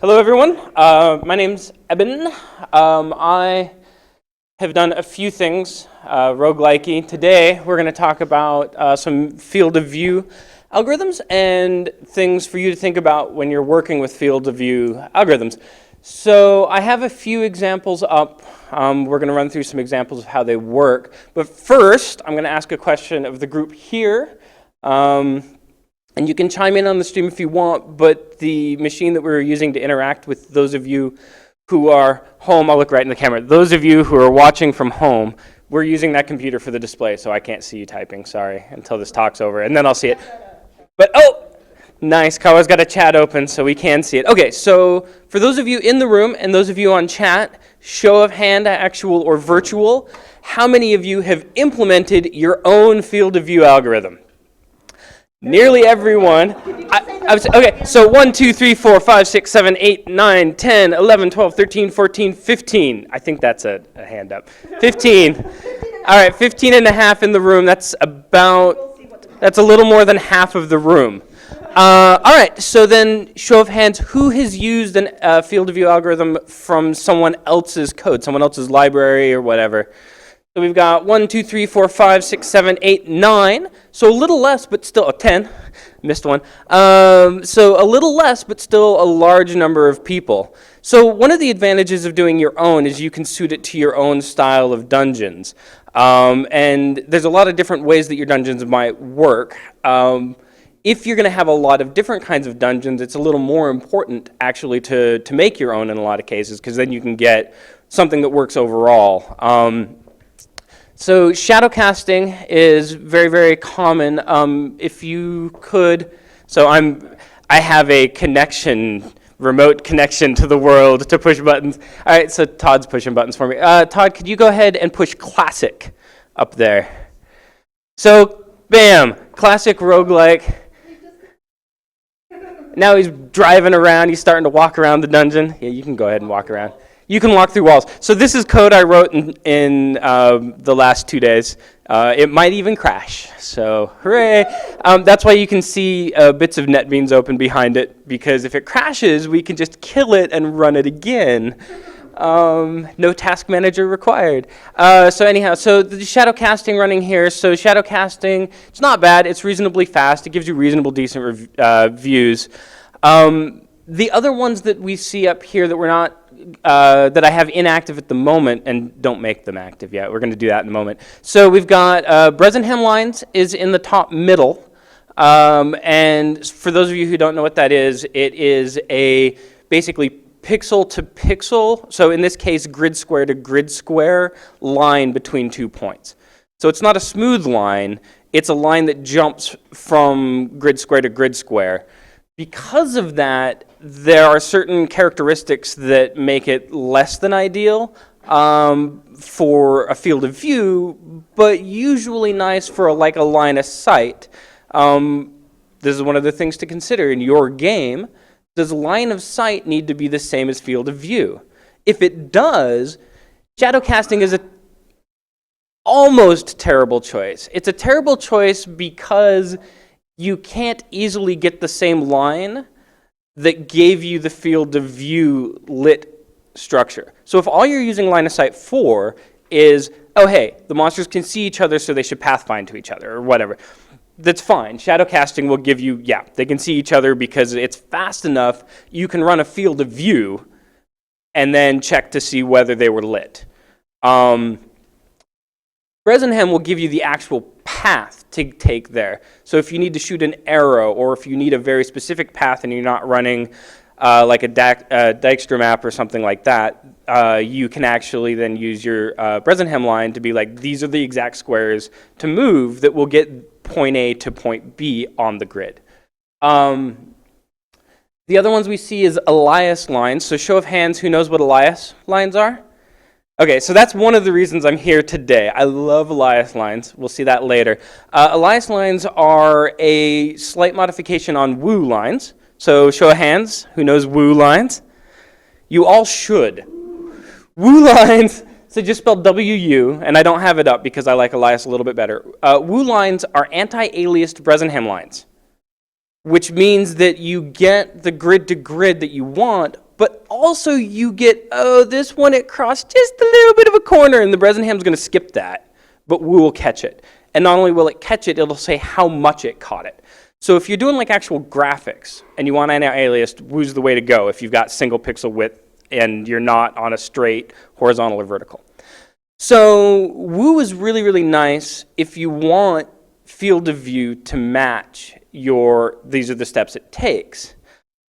Hello everyone, my name's Eben. I have done a few things roguelike-y. Today we're going to talk about some field of view algorithms and things for you to think about when you're working with field of view algorithms. So I have a few examples up. We're going to run through some examples of how they work. But first, I'm going to ask a question of the group here. And you can chime in on the stream if you want, but the machine that we're using to interact with those of you who are home, I'll look right in the camera, those of you who are watching from home, we're using that computer for the display, so I can't see you typing, sorry, until this talk's over, and then I'll see it. But, oh, nice, Kawa's got a chat open, so we can see it. Okay, so for those of you in the room and those of you on chat, show of hand, actual or virtual, how many of you have implemented your own field of view algorithm? Nearly everyone. Okay, so 1, 2, 3, 4, 5, 6, 7, 8, 9, 10, 11, 12, 13, 14, 15. I think that's a hand up. 15. All right, 15 and a half in the room. That's a little more than half of the room. All right, so then show of hands, who has used a field of view algorithm from someone else's code, someone else's library or whatever? So we've got 1, 2, 3, 4, 5, 6, 7, 8, 9. So a little less, but still, 10. Missed one. So a little less, but still a large number of people. So one of the advantages of doing your own is you can suit it to your own style of dungeons. And there's a lot of different ways that your dungeons might work. If you're going to have a lot of different kinds of dungeons, it's a little more important actually to make your own in a lot of cases, because then you can get something that works overall. So shadow casting is very, very common. If you could, so I have a remote connection to the world to push buttons. All right, so Todd's pushing buttons for me. Todd, could you go ahead and push classic up there? So, bam, classic roguelike. Now he's driving around. He's starting to walk around the dungeon. Yeah, you can go ahead and walk around. You can walk through walls. So this is code I wrote in the last 2 days. It might even crash, so hooray. That's why you can see bits of NetBeans open behind it, because if it crashes, we can just kill it and run it again. No task manager required. So anyhow, so the shadow casting running here. So shadow casting, it's not bad. It's reasonably fast. It gives you reasonable, decent views. The other ones that we see up here that we're not, that I have inactive at the moment, and don't make them active yet. We're going to do that in a moment. So we've got Bresenham lines is in the top middle. And for those of you who don't know what that is, it is a basically pixel to pixel, so in this case grid square to grid square line between 2 points. So it's not a smooth line, it's a line that jumps from grid square to grid square. Because of that, there are certain characteristics that make it less than ideal for a field of view, but usually nice for a line of sight. This is one of the things to consider in your game. Does line of sight need to be the same as field of view? If it does, shadow casting is an almost terrible choice. It's a terrible choice because you can't easily get the same line that gave you the field of view lit structure. So if all you're using line of sight for is, oh hey, the monsters can see each other so they should pathfind to each other or whatever, that's fine. Shadow casting will give you, yeah, they can see each other because it's fast enough, you can run a field of view and then check to see whether they were lit. Bresenham will give you the actual path to take there. So if you need to shoot an arrow, or if you need a very specific path and you're not running like a Dijkstra map or something like that, you can actually then use your Bresenham line to be like, these are the exact squares to move that will get point A to point B on the grid. The other ones we see is Elias lines. So show of hands, who knows what Elias lines are? Okay, so that's one of the reasons I'm here today. I love Elias lines. We'll see that later. Elias lines are a slight modification on Woo lines. So show of hands, who knows Woo lines? You all should. Woo lines, so just spelled W-U, and I don't have it up because I like Elias a little bit better. Woo lines are anti-aliased Bresenham lines, which means that you get the grid to grid that you want but also you get, oh, this one, it crossed just a little bit of a corner, and the Bresenham's going to skip that, but Woo will catch it. And not only will it catch it, it'll say how much it caught it. So if you're doing like actual graphics and you want anti-aliased, Woo's the way to go if you've got single pixel width and you're not on a straight horizontal or vertical. So Woo is really, really nice if you want field of view to match these are the steps it takes.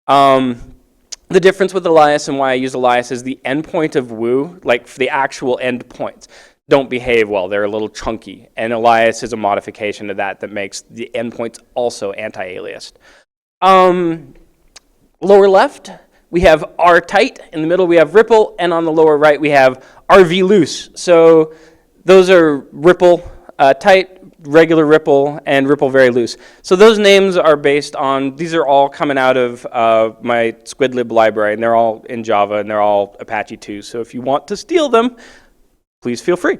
The difference with Elias and why I use Elias is the endpoint of Woo, like for the actual endpoints, don't behave well. They're a little chunky. And Elias is a modification of that makes the endpoints also anti-aliased. Lower left, we have R tight. In the middle, we have ripple. And on the lower right, we have RV loose. So those are ripple tight, regular ripple, and ripple very loose. So those names are based on, these are all coming out of my SquidLib library, and they're all in Java, and they're all Apache 2. So if you want to steal them, please feel free.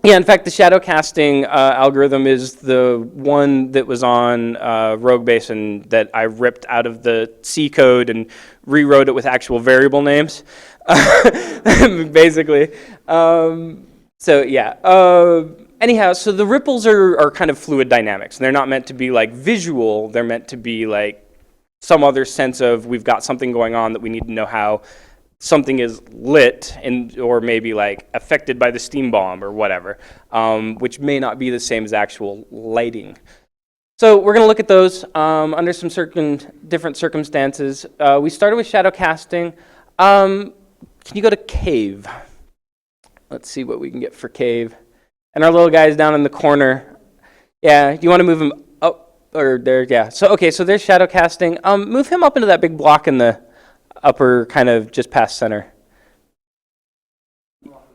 Yeah, in fact, the shadow casting algorithm is the one that was on Rogue Basin that I ripped out of the C code and rewrote it with actual variable names, basically. So yeah. Anyhow, so the ripples are kind of fluid dynamics. They're not meant to be like visual. They're meant to be like some other sense of we've got something going on that we need to know how something is lit or maybe like affected by the steam bomb or whatever, which may not be the same as actual lighting. So we're going to look at those under some different circumstances. We started with shadow casting. Can you go to cave? Let's see what we can get for cave. And our little guy's down in the corner. Yeah, do you want to move him up or there? Yeah. So okay, so there's shadow casting. Move him up into that big block in the upper kind of just past center.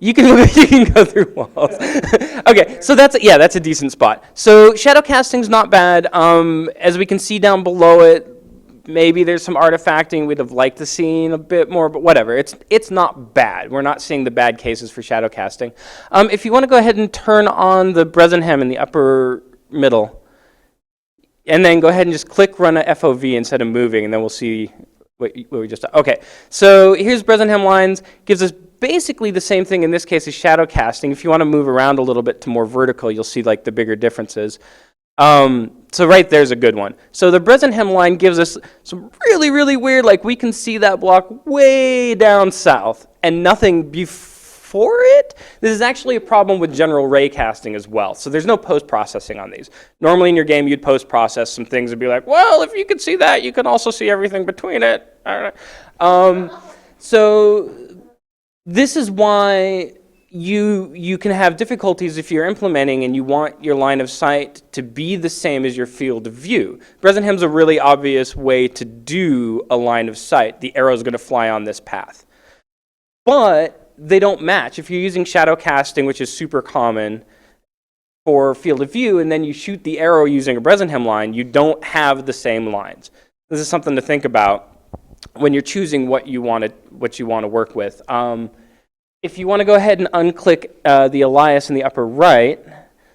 You can go through walls. Okay, so that's a decent spot. So shadow casting's not bad. As we can see down below it, maybe there's some artifacting we'd have liked to see a bit more, but whatever. It's not bad. We're not seeing the bad cases for shadow casting. If you want to go ahead and turn on the Bresenham in the upper middle, and then go ahead and just click run a FOV instead of moving, and then we'll see what we just. Okay, so here's Bresenham lines. Gives us basically the same thing in this case as shadow casting. If you want to move around a little bit to more vertical, you'll see like the bigger differences. So right there's a good one. So the Bresenham line gives us some really, really weird, like we can see that block way down south and nothing before it. This is actually a problem with general ray casting as well. So there's no post-processing on these. Normally in your game you'd post-process some things and be like, well, if you could see that, you can also see everything between it. So this is why you can have difficulties if you're implementing and you want your line of sight to be the same as your field of view. Bresenham's a really obvious way to do a line of sight. The arrow's going to fly on this path. But they don't match. If you're using shadow casting, which is super common for field of view, and then you shoot the arrow using a Bresenham line, you don't have the same lines. This is something to think about when you're choosing what you want to work with. If you want to go ahead and unclick the Elias in the upper right,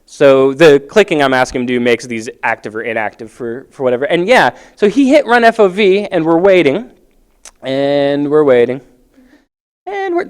so the clicking I'm asking him to do makes these active or inactive for whatever. And yeah, so he hit run FOV, and we're waiting, and we're waiting, and we're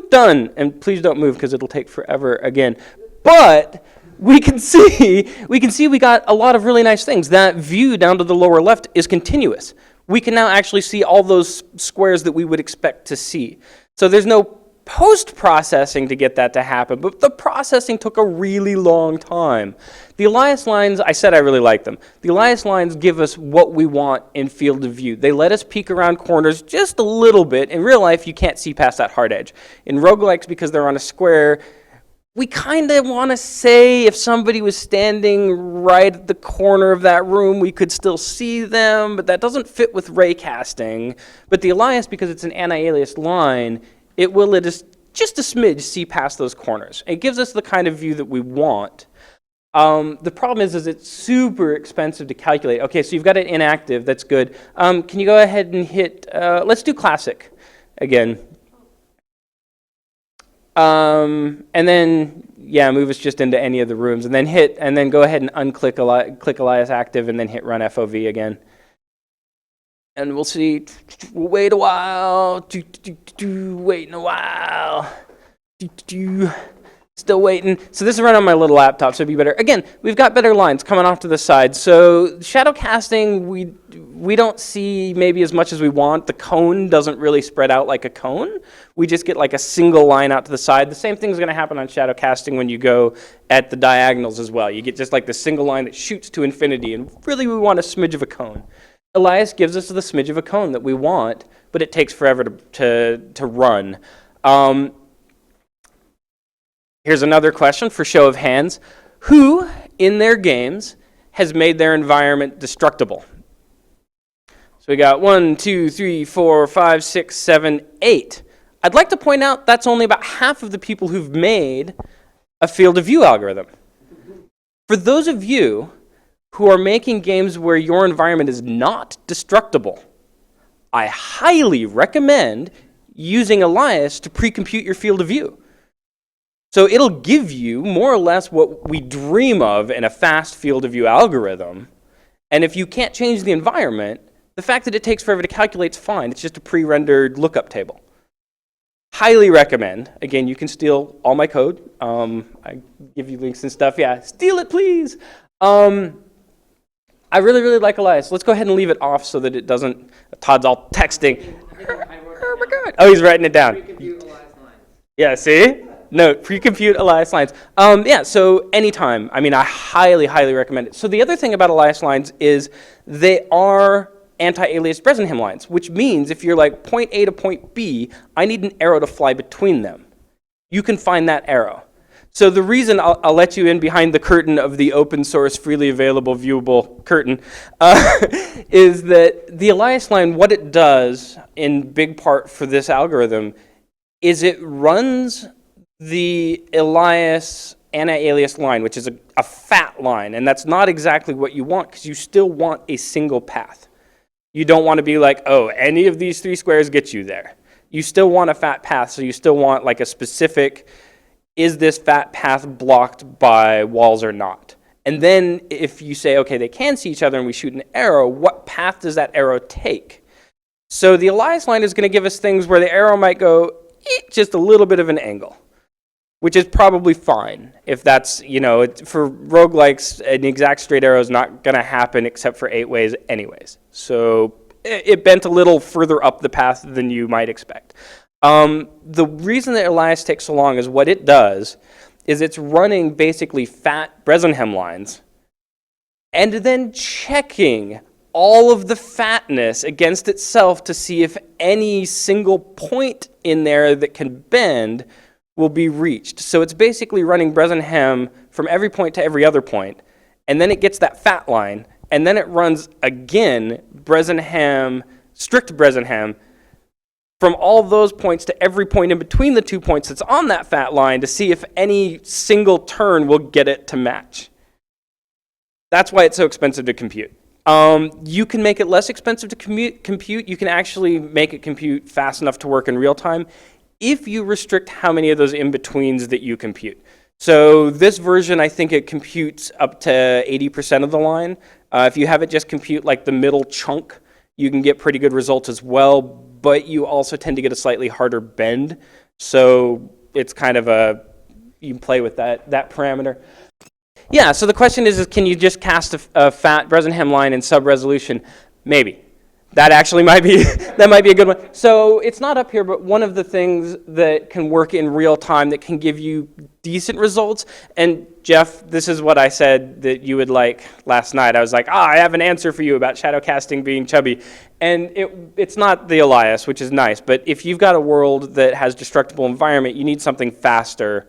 done. And please don't move because it'll take forever again. But we can see we got a lot of really nice things. That view down to the lower left is continuous. We can now actually see all those squares that we would expect to see. So there's no post-processing to get that to happen, but the processing took a really long time. The Elias lines, I said I really like them. The Elias lines give us what we want in field of view. They let us peek around corners just a little bit. In real life, you can't see past that hard edge. In roguelikes, because they're on a square, we kind of want to say if somebody was standing right at the corner of that room, we could still see them, but that doesn't fit with ray casting. But the Elias, because it's an anti-aliased line, it will let us just a smidge see past those corners. It gives us the kind of view that we want. The problem is it's super expensive to calculate. Okay, so you've got it inactive. That's good. Can you go ahead and hit, let's do classic again. And then, yeah, move us just into any of the rooms. And then go ahead and unclick click Elias active and then hit run FOV again. And we'll see, we'll wait a while, waiting a while, still waiting. So this is running on my little laptop, so it'd be better. Again, we've got better lines coming off to the side. So shadow casting, we don't see maybe as much as we want. The cone doesn't really spread out like a cone. We just get like a single line out to the side. The same thing is going to happen on shadow casting when you go at the diagonals as well. You get just like the single line that shoots to infinity, and really we want a smidge of a cone. Elias gives us the smidge of a cone that we want, but it takes forever to run. Here's another question for show of hands. Who in their games has made their environment destructible? So we got 1, 2, 3, 4, 5, 6, 7, 8. I'd like to point out that's only about half of the people who've made a field of view algorithm. For those of you who are making games where your environment is not destructible, I highly recommend using Elias to pre-compute your field of view. So it'll give you more or less what we dream of in a fast field of view algorithm. And if you can't change the environment, the fact that it takes forever to calculate is fine. It's just a pre-rendered lookup table. Highly recommend. Again, you can steal all my code. I give you links and stuff. Yeah, steal it, please. I really, really like Elias. Let's go ahead and leave it off so that it doesn't, Todd's all texting. Oh my God. Oh, he's writing it down. Pre-compute Elias lines. Yeah, see? No, pre-compute Elias lines. Yeah, so anytime. I mean, I highly, highly recommend it. So the other thing about Elias lines is they are anti-aliased Bresenham lines, which means if you're like point A to point B, I need an arrow to fly between them. You can find that arrow. So the reason I'll let you in behind the curtain of the open source, freely available, viewable curtain is that the Elias line, what it does in big part for this algorithm is it runs the Elias anti-alias line, which is a fat line, and that's not exactly what you want because you still want a single path. You don't want to be like, oh, any of these 3 squares get you there. You still want a fat path, so you still want like a specific, is this fat path blocked by walls or not? And then if you say, okay, they can see each other and we shoot an arrow, what path does that arrow take? So the Elias line is going to give us things where the arrow might go just a little bit of an angle, which is probably fine. If that's, for roguelikes, an exact straight arrow is not going to happen except for 8 ways anyways. So it bent a little further up the path than you might expect. The reason that Elias takes so long is what it does is it's running basically fat Bresenham lines and then checking all of the fatness against itself to see if any single point in there that can bend will be reached. So it's basically running Bresenham from every point to every other point, and then it gets that fat line, and then it runs again Bresenham, strict Bresenham, from all those points to every point in between the 2 points that's on that fat line to see if any single turn will get it to match. That's why it's so expensive to compute. You can make it less expensive to compute. You can actually make it compute fast enough to work in real time if you restrict how many of those in-betweens that you compute. So this version, I think it computes up to 80% of the line. If you have it just compute like the middle chunk, you can get pretty good results as well, but you also tend to get a slightly harder bend. So it's kind of you can play with that parameter. Yeah, so the question is can you just cast a fat Bresenham line in sub-resolution? Maybe. That actually might be a good one. So it's not up here, but one of the things that can work in real time that can give you decent results, and Jeff, this is what I said that you would like last night. I was like, I have an answer for you about shadow casting being chubby. And it's not the Elias, which is nice, but if you've got a world that has destructible environment, you need something faster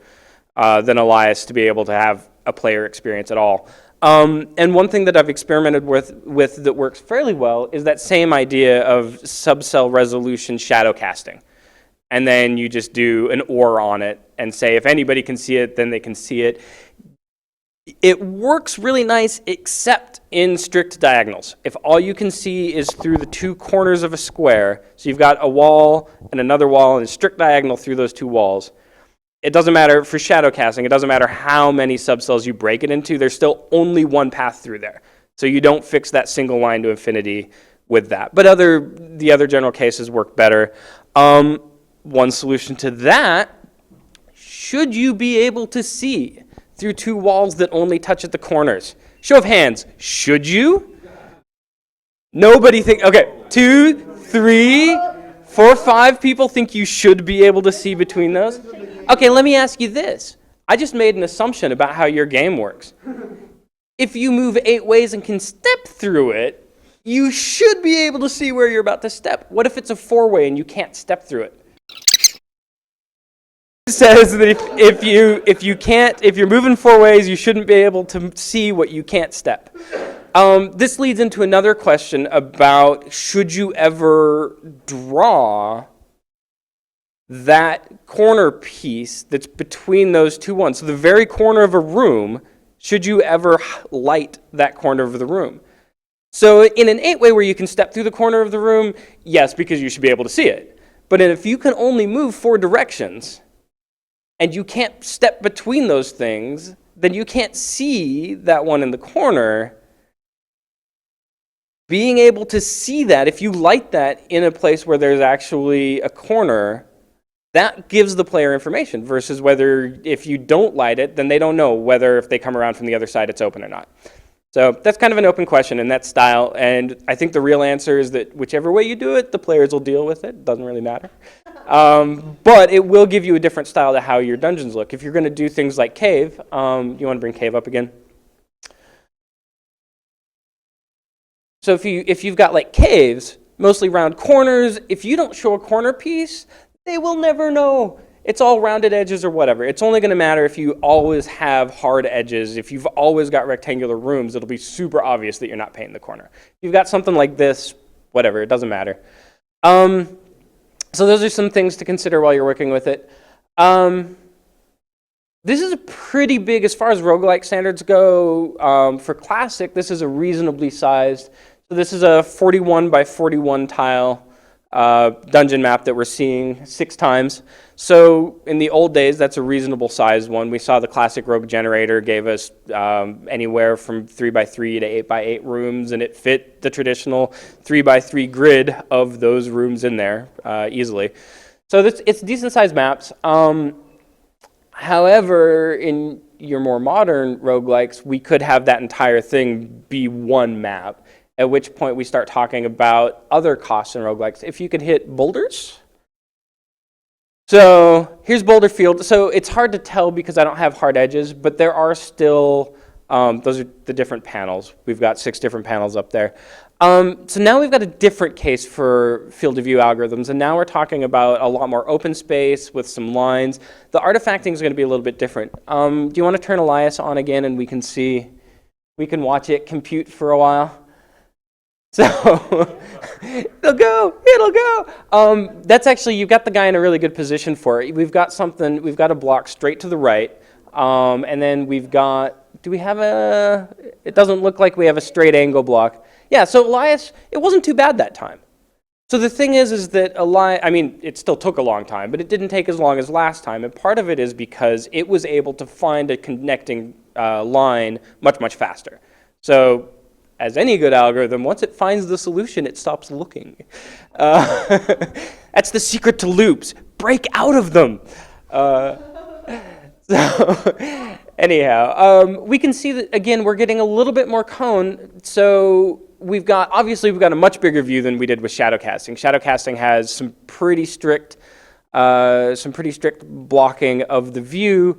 than Elias to be able to have a player experience at all. And one thing that I've experimented with that works fairly well is that same idea of subcell resolution shadow casting. And then you just do an OR on it and say if anybody can see it, then they can see it. It works really nice except in strict diagonals. If all you can see is through the 2 corners of a square, so you've got a wall and another wall and a strict diagonal through those 2 walls, it doesn't matter for shadow casting, it doesn't matter how many subcells you break it into, there's still only one path through there. So you don't fix that single line to infinity with that. But the other general cases work better. One solution to that, should you be able to see through two walls that only touch at the corners? Show of hands, should you? Nobody think, okay, 2, 3, 4, 5 people think you should be able to see between those? Okay, let me ask you this. I just made an assumption about how your game works. If you move 8 ways and can step through it, you should be able to see where you're about to step. What if it's a 4-way and you can't step through it? It says that if you're moving 4 ways, you shouldn't be able to see what you can't step. This leads into another question about, should you ever draw that corner piece that's between those two ones? So the very corner of a room, should you ever light that corner of the room? So in an 8-way where you can step through the corner of the room, yes, because you should be able to see it. But if you can only move 4 directions, and you can't step between those things, then you can't see that one in the corner. Being able to see that, if you light that in a place where there's actually a corner, that gives the player information, versus whether if you don't light it, then they don't know whether if they come around from the other side it's open or not. So that's kind of an open question in that style, and I think the real answer is that whichever way you do it, the players will deal with it. Doesn't really matter. But it will give you a different style to how your dungeons look. If you're going to do things like cave, you want to bring cave up again? So if you've got like caves, mostly round corners, if you don't show a corner piece, they will never know. It's all rounded edges or whatever. It's only going to matter if you always have hard edges. If you've always got rectangular rooms, it'll be super obvious that you're not painting the corner. If you've got something like this, whatever, it doesn't matter. So those are some things to consider while you're working with it. This is a pretty big, as far as roguelike standards go. For Classic, this is a reasonably sized. So this is a 41 by 41 tile dungeon map that we're seeing 6 times. So in the old days, that's a reasonable sized one. We saw the Classic Rogue Generator gave us anywhere from 3 by 3 to 8 by 8 rooms, and it fit the traditional 3 by 3 grid of those rooms in there easily. So it's decent sized maps. However, in your more modern roguelikes, we could have that entire thing be one map, at which point we start talking about other costs in roguelikes. If you could hit boulders. So here's Boulder Field. So it's hard to tell because I don't have hard edges, but there are still, those are the different panels. We've got 6 different panels up there. So now we've got a different case for field of view algorithms, and now we're talking about a lot more open space with some lines. The artifacting is going to be a little bit different. Do you want to turn Elias on again and we can watch it compute for a while? So it'll go. That's actually, you've got the guy in a really good position for it. We've got a block straight to the right, and then we've got, it doesn't look like we have a straight angle block. Yeah, so Elias, it wasn't too bad that time. So the thing is that Elias, I mean, it still took a long time, but it didn't take as long as last time, and part of it is because it was able to find a connecting line much, much faster. So as any good algorithm, once it finds the solution, it stops looking. That's the secret to loops. Break out of them. So anyhow, we can see that, again, we're getting a little bit more cone. So obviously we've got a much bigger view than we did with shadow casting. Shadow casting has some pretty strict blocking of the view.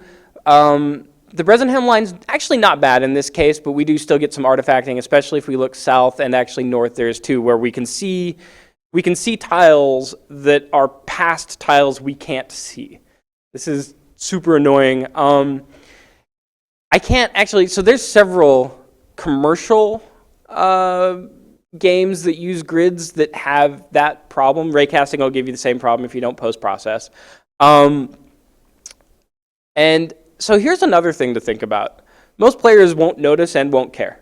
The Bresenham line's actually not bad in this case, but we do still get some artifacting, especially if we look south and actually north there's too, where we can see tiles that are past tiles we can't see. This is super annoying. I can't actually, so there's several commercial games that use grids that have that problem. Raycasting will give you the same problem if you don't post-process. And so here's another thing to think about. Most players won't notice and won't care.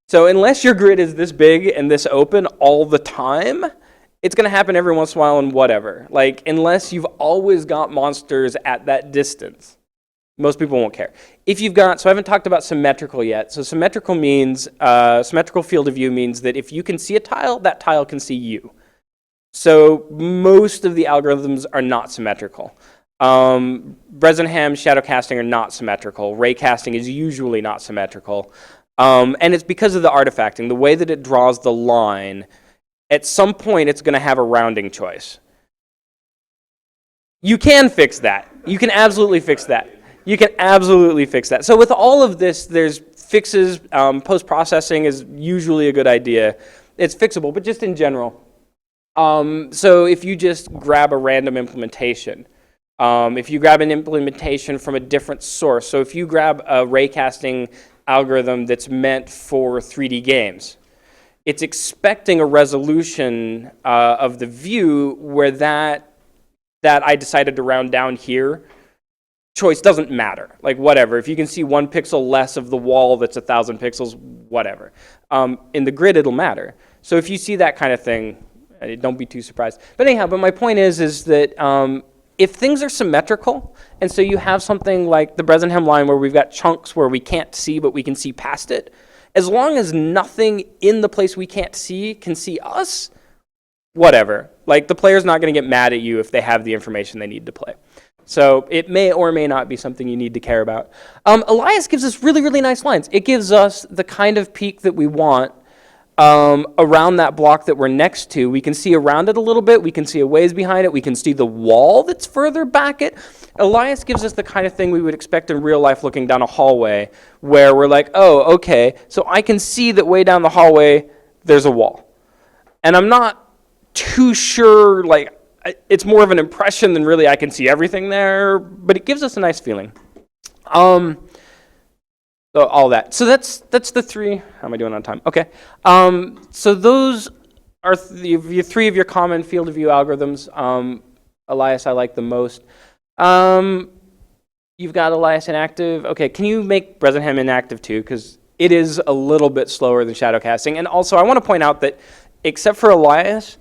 So unless your grid is this big and this open all the time, it's going to happen every once in a while and whatever. Like, unless you've always got monsters at that distance, Most people won't care. If you've got, so I haven't talked about symmetrical yet. So symmetrical means, symmetrical field of view means that if you can see a tile, that tile can see you. So most of the algorithms are not symmetrical. Bresenham shadow casting are not symmetrical. Ray casting is usually not symmetrical. And it's because of the artifacting. The way that it draws the line, at some point it's going to have a rounding choice. You can fix that. You can absolutely fix that. You can absolutely fix that. So with all of this, there's fixes. Post-processing is usually a good idea. It's fixable, but just in general. So if you just grab a random implementation, if you grab an implementation from a different source, so if you grab a ray casting algorithm that's meant for 3D games, it's expecting a resolution of the view where that I decided to round down here choice doesn't matter. Like whatever, if you can see 1 pixel less of the wall that's 1,000 pixels, whatever. In the grid, it'll matter. So if you see that kind of thing, don't be too surprised. But anyhow, but my point is that if things are symmetrical, and so you have something like the Bresenham line where we've got chunks where we can't see, but we can see past it, as long as nothing in the place we can't see can see us, whatever. Like the player's not going to get mad at you if they have the information they need to play. So it may or may not be something you need to care about. Elias gives us really, really nice lines. It gives us the kind of peak that we want around that block that we're next to. We can see around it a little bit. We can see a ways behind it. We can see the wall that's further back it. Elias gives us the kind of thing we would expect in real life looking down a hallway where we're like, oh, okay, so I can see that way down the hallway there's a wall. And I'm not too sure, like, it's more of an impression than really I can see everything there, but it gives us a nice feeling. So all that. So that's the 3. How am I doing on time? Okay. So those are your 3 of your common field of view algorithms. Elias, I like the most. You've got Elias inactive. Okay, can you make Bresenham inactive too? Because it is a little bit slower than shadow casting. And also, I want to point out that except for Elias,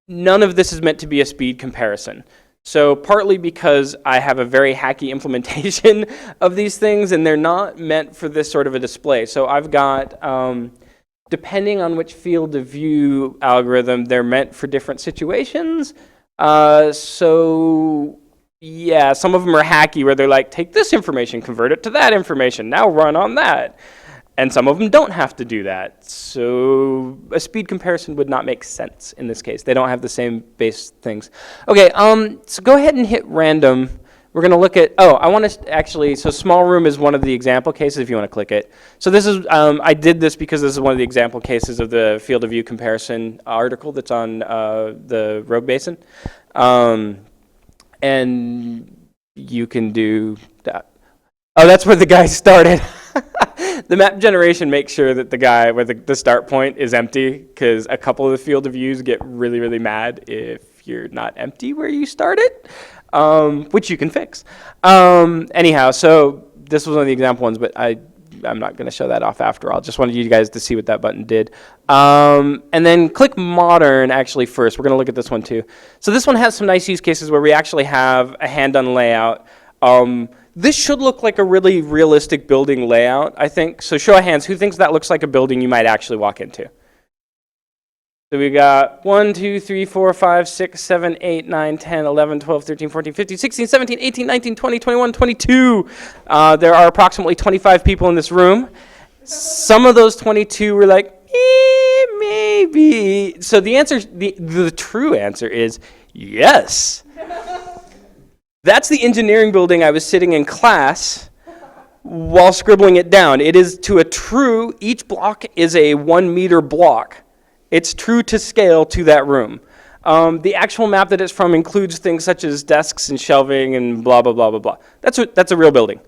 none of this is meant to be a speed comparison. So partly because I have a very hacky implementation of these things, and they're not meant for this sort of a display. So I've got, depending on which field of view algorithm, they're meant for different situations. So yeah, some of them are hacky where they're like, take this information, convert it to that information, now run on that. And some of them don't have to do that. So a speed comparison would not make sense in this case. They don't have the same base things. Okay, so go ahead and hit random. We're going to look at, I want to actually, so small room is one of the example cases if you want to click it. So this is, I did this because this is one of the example cases of the field of view comparison article that's on the Rogue Basin. And you can do that. Oh, that's where the guy started. The map generation makes sure that the guy where the start point is empty, because a couple of the field of views get really, really mad if you're not empty where you started, which you can fix. Anyhow, so this was one of the example ones, but I'm not going to show that off after all. Just wanted you guys to see what that button did. And then click modern actually first. We're going to look at this one too. So this one has some nice use cases where we actually have a hand-done layout. This should look like a really realistic building layout, I think. So show of hands, who thinks that looks like a building you might actually walk into? So we got 1, 2, 3, 4, 5, 6, 7, 8, 9, 10, 11, 12, 13, 14, 15, 16, 17, 18, 19, 20, 21, 22. There are approximately 25 people in this room. Some of those 22 were like, maybe. So the answer, the true answer is yes. That's the engineering building I was sitting in class while scribbling it down. It is to a true, each block is a 1 meter block. It's true to scale to that room. The actual map that it's from includes things such as desks and shelving and blah, blah, blah, blah, blah. That's a real building.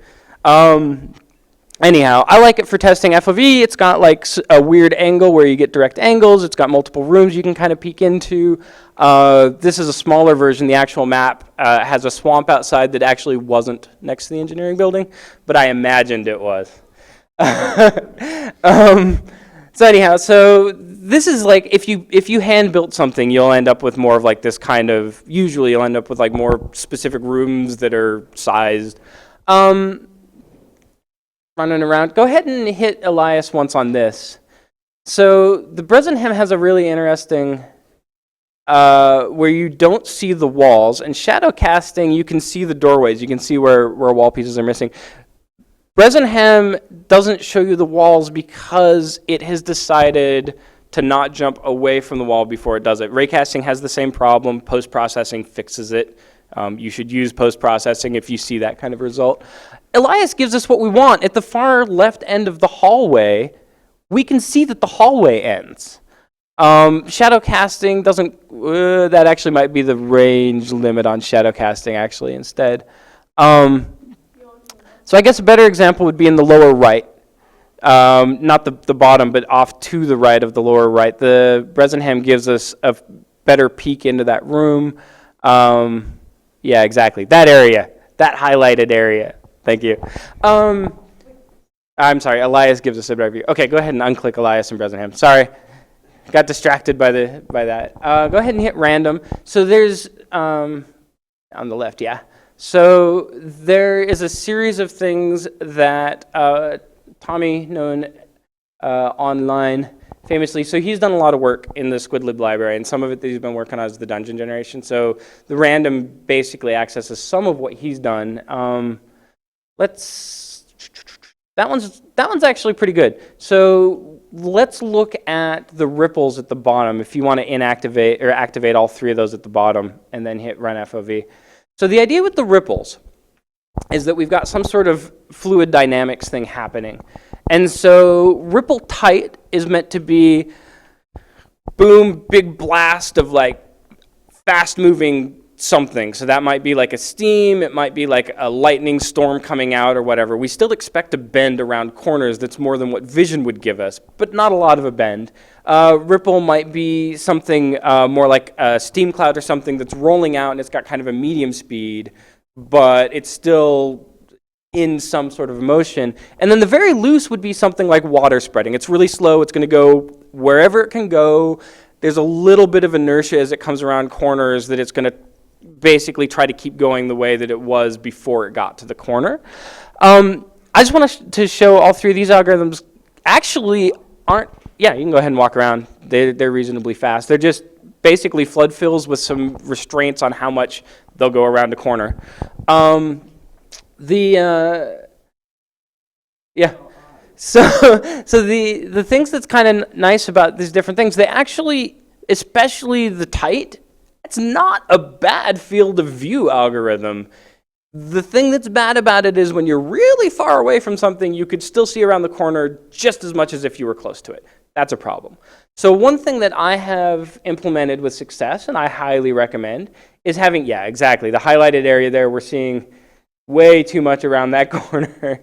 Anyhow, I like it for testing FOV. It's got like a weird angle where you get direct angles. It's got multiple rooms you can kind of peek into. This is a smaller version. The actual map has a swamp outside that actually wasn't next to the engineering building, but I imagined it was. So anyhow, so this is like if you hand built something, you'll end up with more of like this kind of, usually you'll end up with like more specific rooms that are sized. Running around. Go ahead and hit Elias once on this. So the Bressenham has a really interesting where you don't see the walls. And shadow casting, you can see the doorways. You can see where wall pieces are missing. Bressenham doesn't show you the walls because it has decided to not jump away from the wall before it does it. Raycasting has the same problem. Post-processing fixes it. You should use post-processing if you see that kind of result. Elias gives us what we want. At the far left end of the hallway, we can see that the hallway ends. Shadow casting doesn't, that actually might be the range limit on shadow casting actually instead. So I guess a better example would be in the lower right. Not the bottom, but off to the right of the lower right. The Bressenham gives us a better peek into that room. Yeah, exactly. That area, that highlighted area. Thank you. I'm sorry, Elias gives us a better view. Okay, go ahead and unclick Elias and Bressenham. Sorry, got distracted by that. Go ahead and hit random. So there's, on the left, yeah. So there is a series of things that Tommy, known online famously, so he's done a lot of work in the SquidLib library, and some of it that he's been working on is the dungeon generation. So the random basically accesses some of what he's done. That one's actually pretty good. So let's look at the ripples at the bottom if you want to inactivate or activate all three of those at the bottom and then hit run FOV. So the idea with the ripples is that we've got some sort of fluid dynamics thing happening. And so ripple tight is meant to be boom, big blast of like fast moving something. So that might be like a steam, it might be like a lightning storm coming out or whatever. We still expect to bend around corners that's more than what vision would give us, but not a lot of a bend. Ripple might be something more like a steam cloud or something that's rolling out and it's got kind of a medium speed, but it's still in some sort of motion. And then the very loose would be something like water spreading. It's really slow, it's going to go wherever it can go. There's a little bit of inertia as it comes around corners that it's going to basically try to keep going the way that it was before it got to the corner. I just want to show all three of these algorithms actually aren't, yeah, you can go ahead and walk around. They're reasonably fast. They're just basically flood fills with some restraints on how much they'll go around the corner. Yeah. So the things that's kind of nice about these different things, they actually, especially the tight, it's not a bad field of view algorithm. The thing that's bad about it is when you're really far away from something, you could still see around the corner just as much as if you were close to it. That's a problem. So one thing that I have implemented with success, and I highly recommend, is having, yeah, exactly, the highlighted area there, we're seeing way too much around that corner,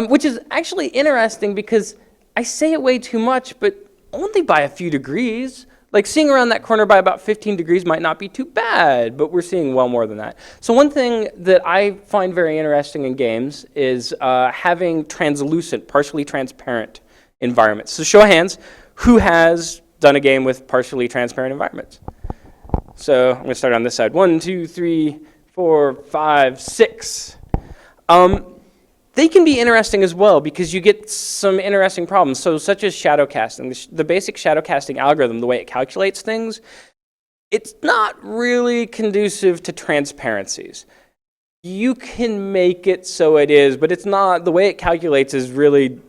which is actually interesting because I say it way too much, but only by a few degrees. Like seeing around that corner by about 15 degrees might not be too bad, but we're seeing well more than that. So one thing that I find very interesting in games is having translucent, partially transparent environments. So show of hands, who has done a game with partially transparent environments? So I'm going to start on this side. 1, 2, 3, 4, 5, 6. They can be interesting as well because you get some interesting problems. So such as shadow casting. The basic shadow casting algorithm, the way it calculates things, it's not really conducive to transparencies. You can make it so it is, but it's not, the way it calculates is really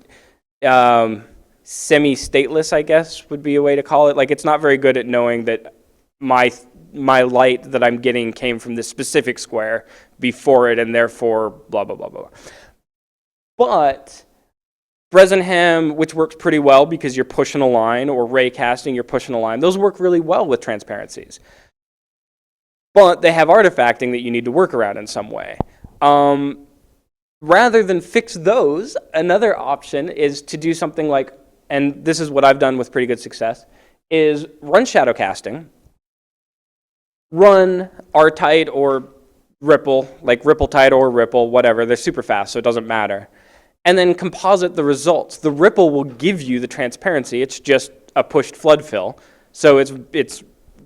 semi-stateless, I guess, would be a way to call it. Like it's not very good at knowing that my light that I'm getting came from this specific square before it and therefore blah, blah, blah, blah. But Bressenham, which works pretty well because you're pushing a line, or ray casting, you're pushing a line, those work really well with transparencies. But they have artifacting that you need to work around in some way. Rather than fix those, another option is to do something like, and this is what I've done with pretty good success, is run shadow casting, run R-tight or ripple, like ripple tight or ripple, whatever, they're super fast, so it doesn't matter. And then composite the results. The ripple will give you the transparency. It's just a pushed flood fill. So it's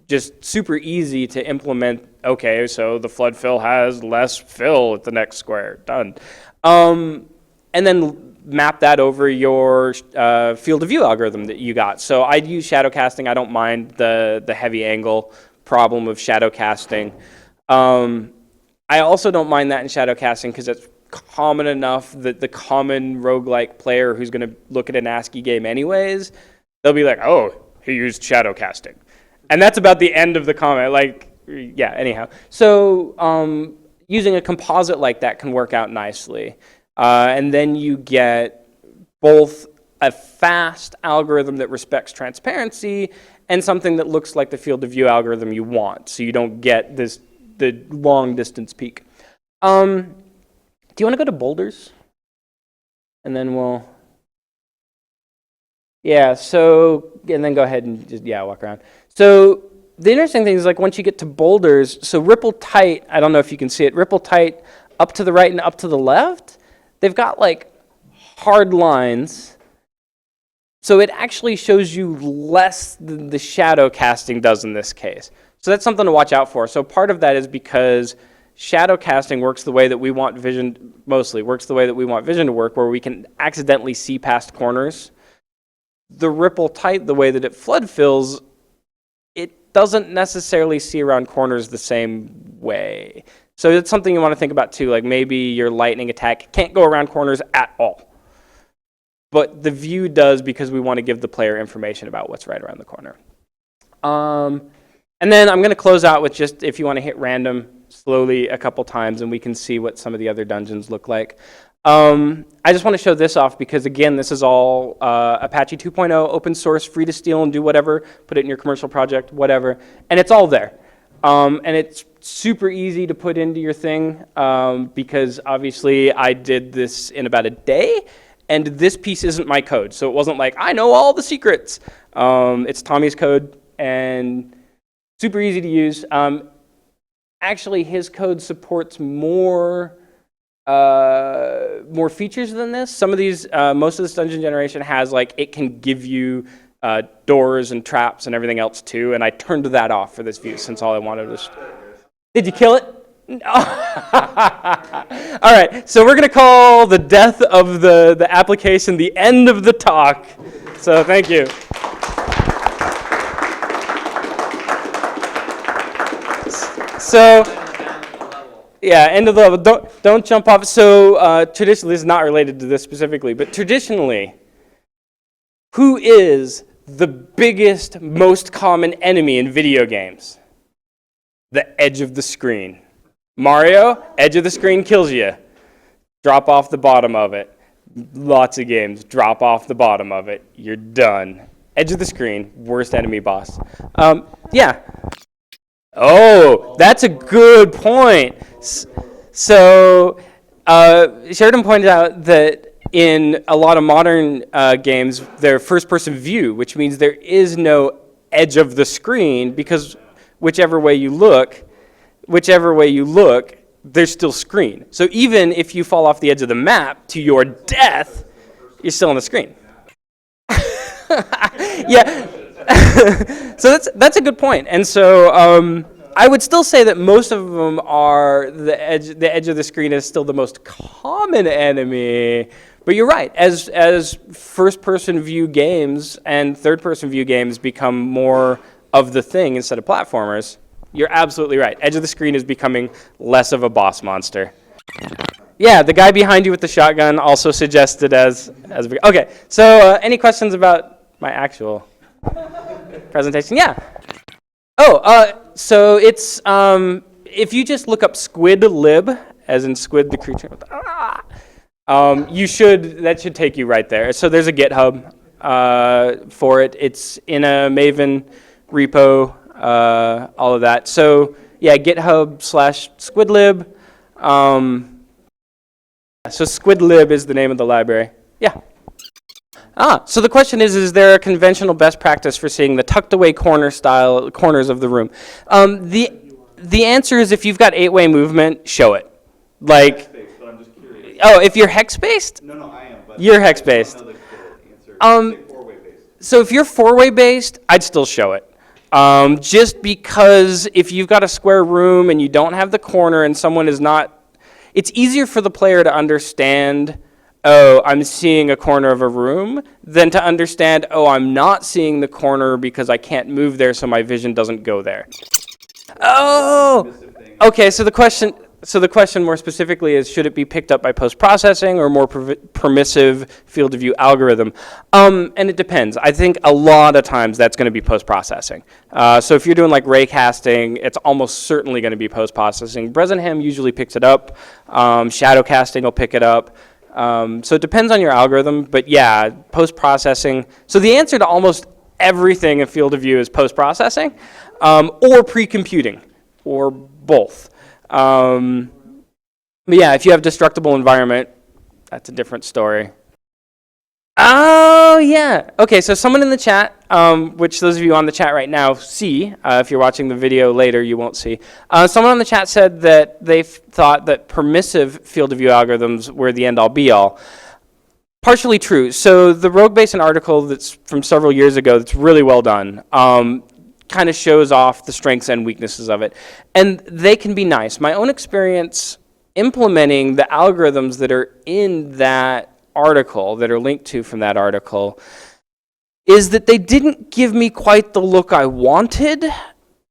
just super easy to implement. Okay, so the flood fill has less fill at the next square. Done. And then map that over your field of view algorithm that you got. So I'd use shadow casting. I don't mind the heavy angle problem of shadow casting. I also don't mind that in shadow casting because it's common enough that the common roguelike player who's going to look at an ASCII game anyways, they'll be like, oh, he used shadow casting. And that's about the end of the comment. Like, yeah, anyhow. So using a composite like that can work out nicely. And then you get both a fast algorithm that respects transparency and something that looks like the field of view algorithm you want. So you don't get the long distance peak. Do you want to go to boulders? And then we'll, yeah, so, and then go ahead and just, yeah, walk around. So the interesting thing is, like, once you get to boulders, so ripple tight, I don't know if you can see it, ripple tight up to the right and up to the left, they've got like hard lines. So it actually shows you less than the shadow casting does in this case. So that's something to watch out for. So part of that is because shadow casting works the way that we want vision, mostly works the way that we want vision to work, where we can accidentally see past corners. The ripple tight, the way that it flood fills, it doesn't necessarily see around corners the same way. So it's something you want to think about too, like maybe your lightning attack can't go around corners at all. But the view does because we want to give the player information about what's right around the corner. And then I'm going to close out with just, if you want to hit random slowly a couple times and we can see what some of the other dungeons look like. I just want to show this off because, again, this is all Apache 2.0, open source, free to steal and do whatever, put it in your commercial project, whatever, and it's all there. And it's super easy to put into your thing because, obviously, I did this in about a day, and this piece isn't my code, so it wasn't like, I know all the secrets. It's Tommy's code, and super easy to use. Actually, his code supports more features than this. Some of these, most of this dungeon generation has, like, it can give you doors and traps and everything else too, and I turned that off for this view since all I wanted was... Did you kill it? All right, so we're going to call the death of the application the end of the talk. So thank you. So, yeah, end of the level. Don't jump off. So traditionally, this is not related to this specifically, but traditionally, who is the biggest, most common enemy in video games? The edge of the screen. Mario, edge of the screen kills you. Drop off the bottom of it. Lots of games, drop off the bottom of it. You're done. Edge of the screen, worst enemy boss. Yeah. Oh, that's a good point. So Sheridan pointed out that in a lot of modern games, they're first-person view, which means there is no edge of the screen because whichever way you look, there's still screen. So even if you fall off the edge of the map to your death, you're still on the screen. Yeah. So that's a good point. And so I would still say that most of them are the edge of the screen is still the most common enemy. But you're right. As first-person view games and third-person view games become more of the thing instead of platformers, you're absolutely right. Edge of the screen is becoming less of a boss monster. Yeah, the guy behind you with the shotgun also suggested as okay. So any questions about my actual presentation? Yeah. Oh, so it's if you just look up SquidLib, as in squid the creature. That should take you right there. So there's a GitHub for it. It's in a Maven repo, all of that. So yeah, GitHub/SquidLib. So SquidLib is the name of the library. Yeah. So the question is there a conventional best practice for seeing the tucked away corners of the room? The answer is if you've got 8-way movement, show it. Like, hex-based, but I'm just curious. Oh, if you're hex-based? No, I am. But you're hex-based. So if you're 4-way based, I'd still show it. Just because if you've got a square room and you don't have the corner and someone is not, it's easier for the player to understand, oh, I'm seeing a corner of a room, than to understand, oh, I'm not seeing the corner because I can't move there, so my vision doesn't go there. Oh, okay, so the question more specifically is, should it be picked up by post-processing or more permissive field of view algorithm? And it depends. I think a lot of times that's going to be post-processing. So if you're doing like ray casting, it's almost certainly going to be post-processing. Bresenham usually picks it up. Shadow casting will pick it up. So it depends on your algorithm, but yeah, post-processing. So the answer to almost everything in field of view is post-processing or pre-computing, or both. But yeah, if you have destructible environment, that's a different story. Oh, yeah. Okay, so someone in the chat, which those of you on the chat right now see, if you're watching the video later, you won't see. Someone on the chat said that they thought that permissive field of view algorithms were the end-all be-all. Partially true. So the Rogue Basin article that's from several years ago that's really well done kind of shows off the strengths and weaknesses of it. And they can be nice. My own experience implementing the algorithms that are in that article, that are linked to from that article, is that they didn't give me quite the look I wanted,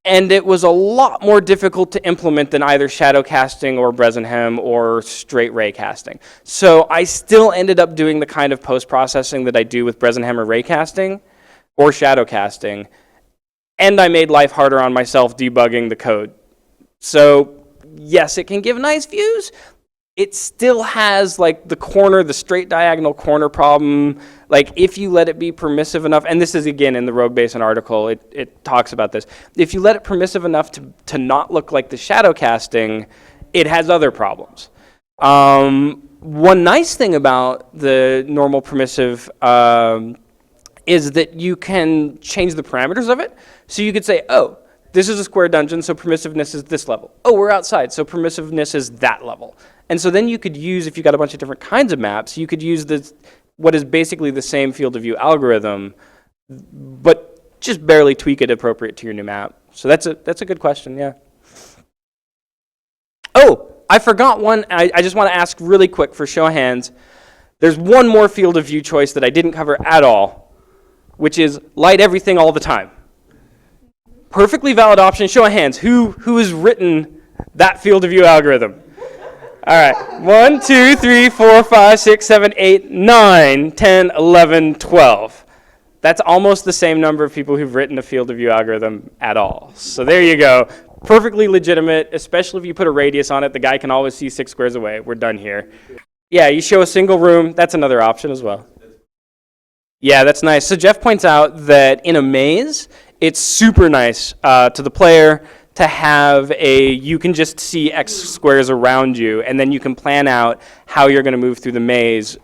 and it was a lot more difficult to implement than either shadow casting or Bresenham or straight ray casting. So I still ended up doing the kind of post-processing that I do with Bresenham or ray casting or shadow casting, and I made life harder on myself debugging the code. So yes, it can give nice views. It still has like the corner, the straight diagonal corner problem. Like if you let it be permissive enough, and this is again in the Rogue Basin article, it talks about this. If you let it permissive enough to not look like the shadow casting, it has other problems. One nice thing about the normal permissive is that you can change the parameters of it. So you could say, oh, this is a square dungeon, so permissiveness is this level. Oh, we're outside, so permissiveness is that level. And so then you could use, if you got a bunch of different kinds of maps, you could use what is basically the same field of view algorithm, but just barely tweak it appropriate to your new map. So that's a good question, yeah. Oh, I forgot one. I just want to ask really quick for show of hands. There's one more field of view choice that I didn't cover at all, which is light everything all the time. Perfectly valid option. Show of hands. Who has written that field of view algorithm? All right. 1, 2, 3, 4, 5, 6, 7, 8, 9, 10, 11, 12. That's almost the same number of people who've written a field of view algorithm at all. So there you go. Perfectly legitimate, especially if you put a radius on it. The guy can always see 6 squares away. We're done here. Yeah, you show a single room. That's another option as well. Yeah, that's nice. So Jeff points out that in a maze, it's super nice to the player to have you can just see X squares around you, and then you can plan out how you're going to move through the maze,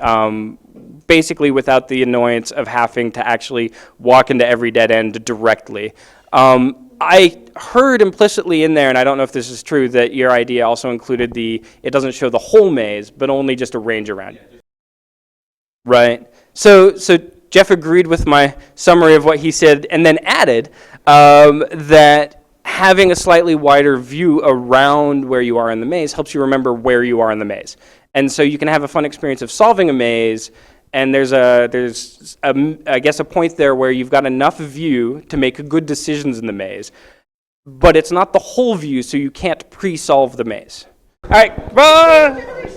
basically without the annoyance of having to actually walk into every dead end directly. I heard implicitly in there, and I don't know if this is true, that your idea also included it doesn't show the whole maze, but only just a range around it. Right. So Jeff agreed with my summary of what he said, and then added that having a slightly wider view around where you are in the maze helps you remember where you are in the maze. And so you can have a fun experience of solving a maze, and there's I guess a point there where you've got enough view to make good decisions in the maze, but it's not the whole view, so you can't pre-solve the maze. All right, bye.